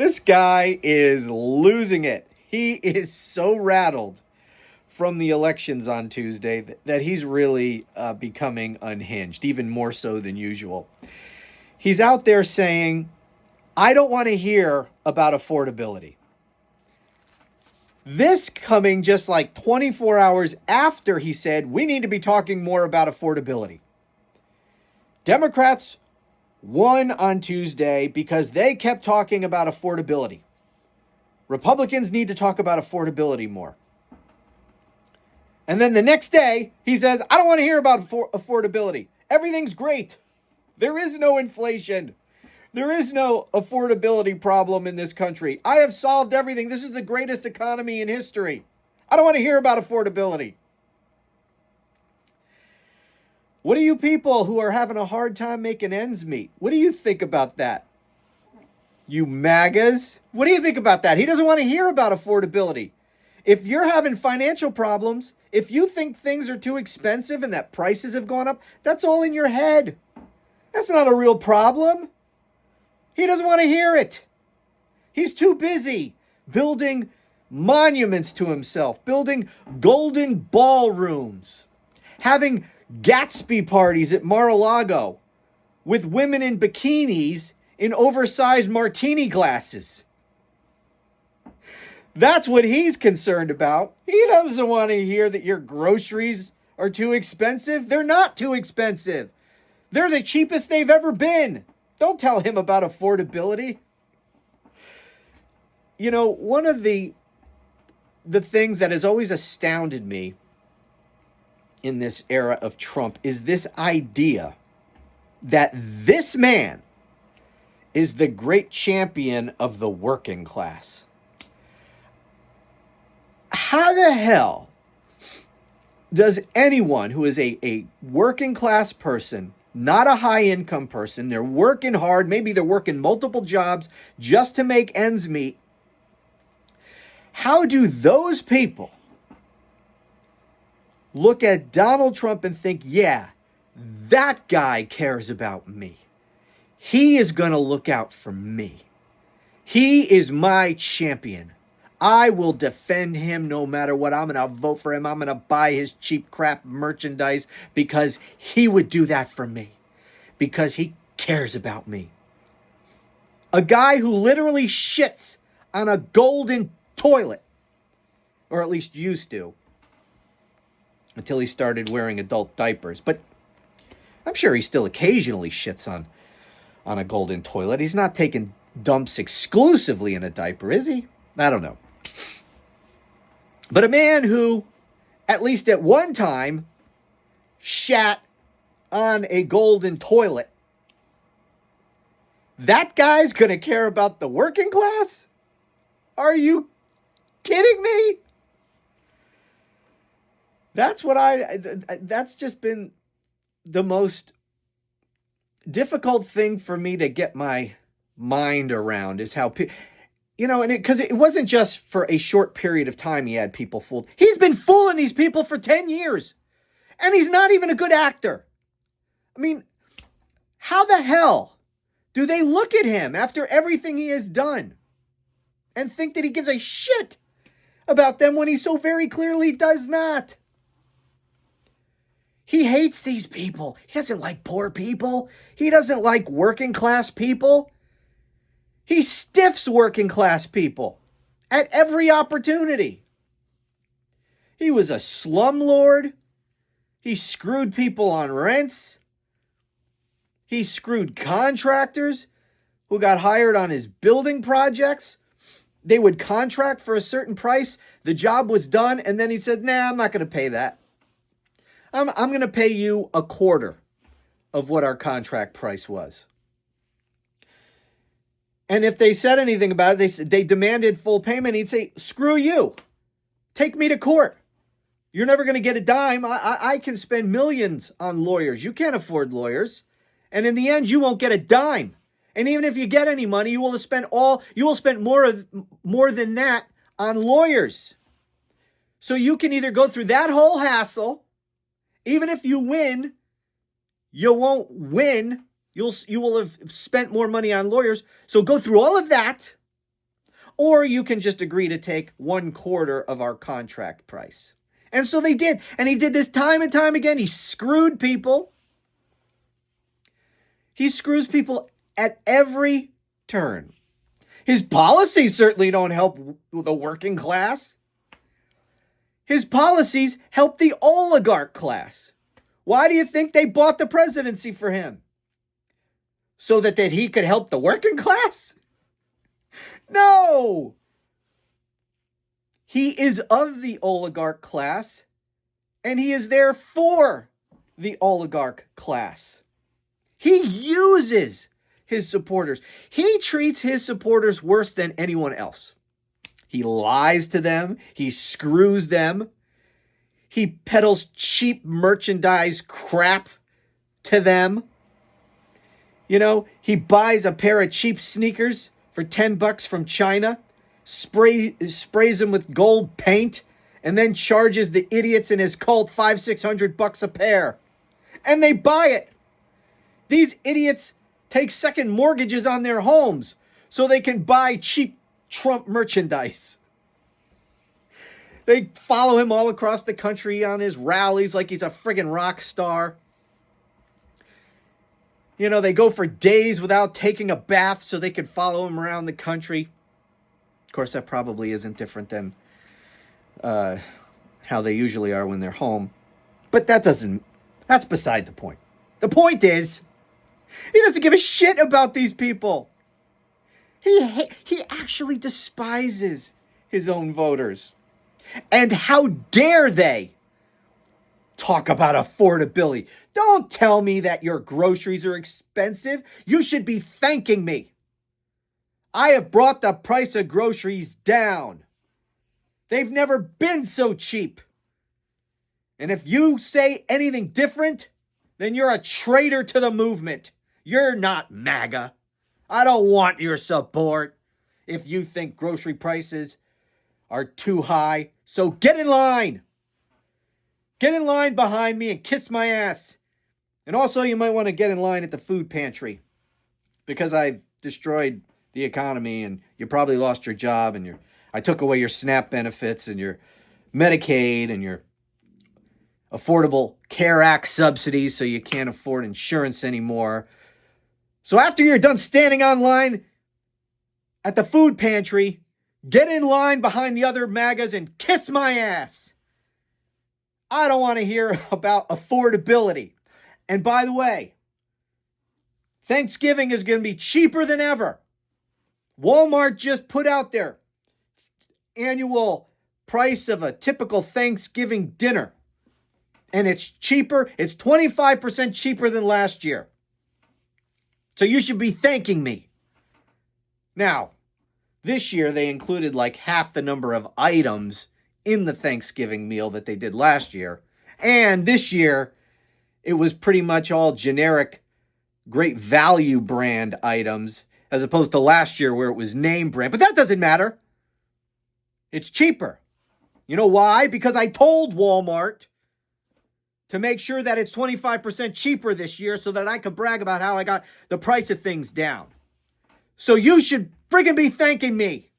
This guy is losing it. He is so rattled from the elections on Tuesday that he's really becoming unhinged, even more so than usual. He's out there saying, I don't want to hear about affordability. This coming just like 24 hours after he said, we need to be talking more about affordability. Democrats won on Tuesday because they kept talking about affordability. Republicans need to talk about affordability more. And then the next day, he says, I don't want to hear about affordability. Everything's great. There is no inflation. There is no affordability problem in this country. I have solved everything. This is the greatest economy in history. I don't want to hear about affordability. What do you people who are having a hard time making ends meet? What do you think about that? You MAGAs? What do you think about that? He doesn't want to hear about affordability. If you're having financial problems, if you think things are too expensive and that prices have gone up, that's all in your head. That's not a real problem. He doesn't want to hear it. He's too busy building monuments to himself, building golden ballrooms, having Gatsby parties at Mar-a-Lago with women in bikinis in oversized martini glasses. That's what he's concerned about. He doesn't want to hear that your groceries are too expensive. They're not too expensive. They're the cheapest they've ever been. Don't tell him about affordability. You know, one of the things that has always astounded me in this era of Trump is this idea that this man is the great champion of the working class. How the hell does anyone who is a working class person, not a high income person, they're working hard, maybe they're working multiple jobs just to make ends meet, how do those people look at Donald Trump and think, yeah, that guy cares about me. He is going to look out for me. He is my champion. I will defend him no matter what. I'm going to vote for him. I'm going to buy his cheap crap merchandise because he would do that for me. Because he cares about me. A guy who literally shits on a golden toilet. Or at least used to. Until he started wearing adult diapers. But I'm sure he still occasionally shits on a golden toilet. He's not taking dumps exclusively in a diaper, is he? I don't know. But a man who, at least at one time, shat on a golden toilet, that guy's going to care about the working class? Are you kidding me? That's just been the most difficult thing for me to get my mind around is how, and because it wasn't just for a short period of time he had people fooled. He's been fooling these people for 10 years. And he's not even a good actor. I mean, how the hell do they look at him after everything he has done and think that he gives a shit about them when he so very clearly does not? He hates these people. He doesn't like poor people. He doesn't like working class people. He stiffs working class people at every opportunity. He was a slumlord. He screwed people on rents. He screwed contractors who got hired on his building projects. They would contract for a certain price. The job was done. And then he said, nah, I'm not going to pay that. I'm going to pay you a quarter of what our contract price was. And if they said anything about it, they demanded full payment. He'd say, screw you. Take me to court. You're never going to get a dime. I can spend millions on lawyers. You can't afford lawyers. And in the end, you won't get a dime. And even if you get any money, you will spend more than that on lawyers. So you can either go through that whole hassle. Even if you win, you won't win. You will have spent more money on lawyers. So go through all of that or you can just agree to take 1/4 of our contract price. And so they did. And he did this time and time again. He screwed people. He screws people at every turn. His policies certainly don't help the working class. His policies help the oligarch class. Why do you think they bought the presidency for him? So that he could help the working class? No! He is of the oligarch class, and he is there for the oligarch class. He uses his supporters. He treats his supporters worse than anyone else. He lies to them. He screws them. He peddles cheap merchandise crap to them. You know, he buys a pair of cheap sneakers for $10 from China, sprays them with gold paint, and then charges the idiots in his cult $500-600 a pair. And they buy it. These idiots take second mortgages on their homes so they can buy cheap Trump merchandise. They follow him all across the country on his rallies like he's a friggin' rock star. You know, they go for days without taking a bath so they can follow him around the country. Of course, that probably isn't different than how they usually are when they're home. But that's beside the point. The point is, he doesn't give a shit about these people. He actually despises his own voters. And how dare they talk about affordability? Don't tell me that your groceries are expensive. You should be thanking me. I have brought the price of groceries down. They've never been so cheap. And if you say anything different, then you're a traitor to the movement. You're not MAGA. I don't want your support if you think grocery prices are too high. So get in line. Get in line behind me and kiss my ass. And also, you might want to get in line at the food pantry because I've destroyed the economy and you probably lost your job and I took away your SNAP benefits and your Medicaid and your Affordable Care Act subsidies so you can't afford insurance anymore. So after you're done standing online at the food pantry, get in line behind the other MAGAs and kiss my ass. I don't want to hear about affordability. And by the way, Thanksgiving is going to be cheaper than ever. Walmart just put out their annual price of a typical Thanksgiving dinner. And it's cheaper. It's 25% cheaper than last year. So you should be thanking me. Now, this year they included like half the number of items in the Thanksgiving meal that they did last year. And this year, it was pretty much all generic, great value brand items, as opposed to last year where it was name brand. But that doesn't matter. It's cheaper. You know why? Because I told Walmart to make sure that it's 25% cheaper this year so that I could brag about how I got the price of things down. So you should friggin' be thanking me.